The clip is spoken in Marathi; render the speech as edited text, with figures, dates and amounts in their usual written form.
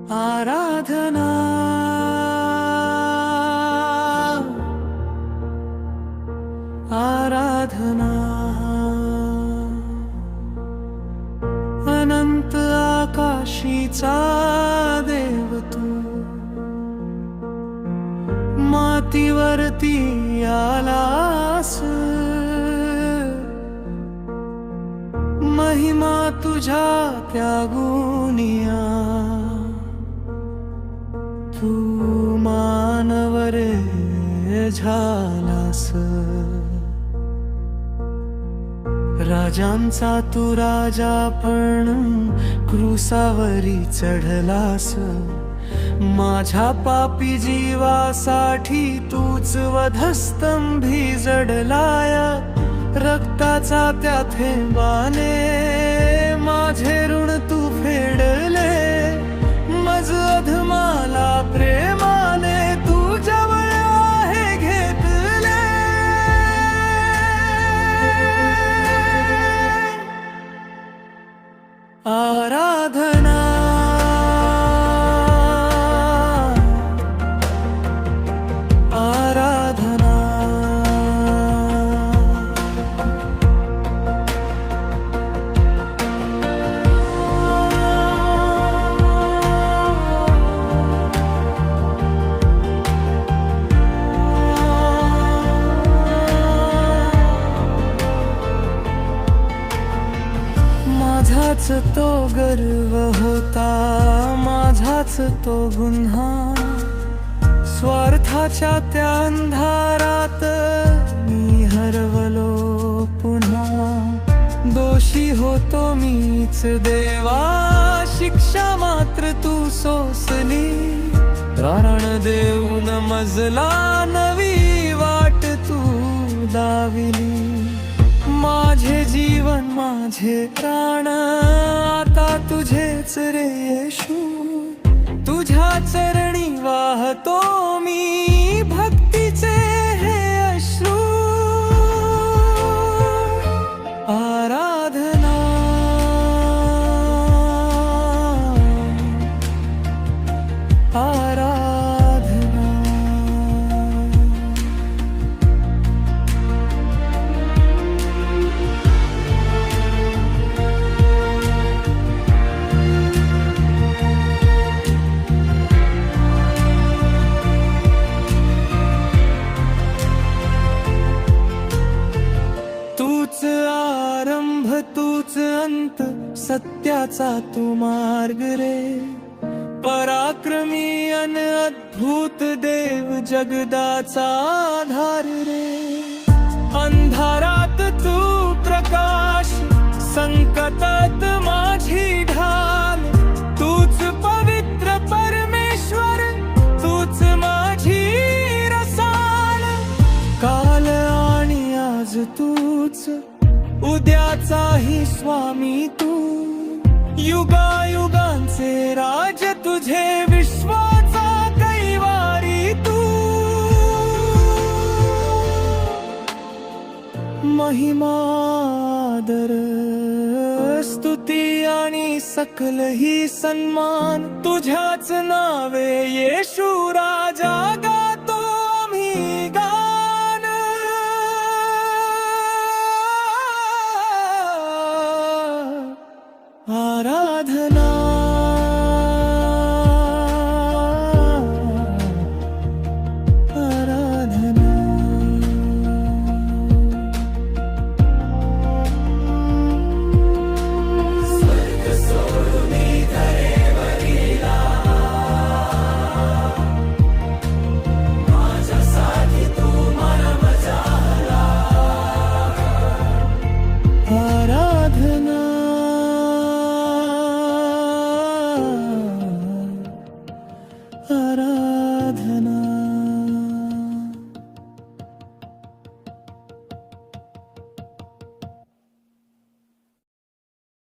आराधना आराधना अनंत आकाशीचा देव तू मातीवरती आलास महिमा तुझ्या त्या गुणिया तू मानवर झालास राजांचा तू राजा पण क्रूसावरी चढलास माझ्या पापी जीवासाठी तूच वधस्तंभी जडलाया रक्ताचा त्या थेंबाने माझे ऋण तू फेडले मज अधमाला प्रेमाने तू जवळ आहे घेतले आराधना माझाच तो गर्व होता माझाच तो गुन्हा स्वार्थाच्या त्या अंधारात मी हरवलो पुन्हा दोषी होतो मीच देवा शिक्षा मात्र तू सोसली प्राण देऊन मजला नवी वाट तू दाविली माझे जीवन माझे प्राण आता तुझेच रे येशू तुझ्या चरणी वाहतो मी भक्तीचे हे अश्रू आराधना तूच आरंभ तूच अंत सत्याचा तू मार्ग रे पराक्रमी अन अद्भुत देव जगदाचा आधार रे अंधारात तू प्रकाश संकटात माझी ढाल तूच पवित्र परमेश्वर तूच माझी रसाल काल आणि आज तूच उद्याचाही स्वामी तू युगायुगांचे राज तुझे विश्वाचा कैवारी तू महिमादर स्तुती आणि सकल ही सन्मान तुझ्याच नावे येशू राजा गातो आम्ही गान आराधना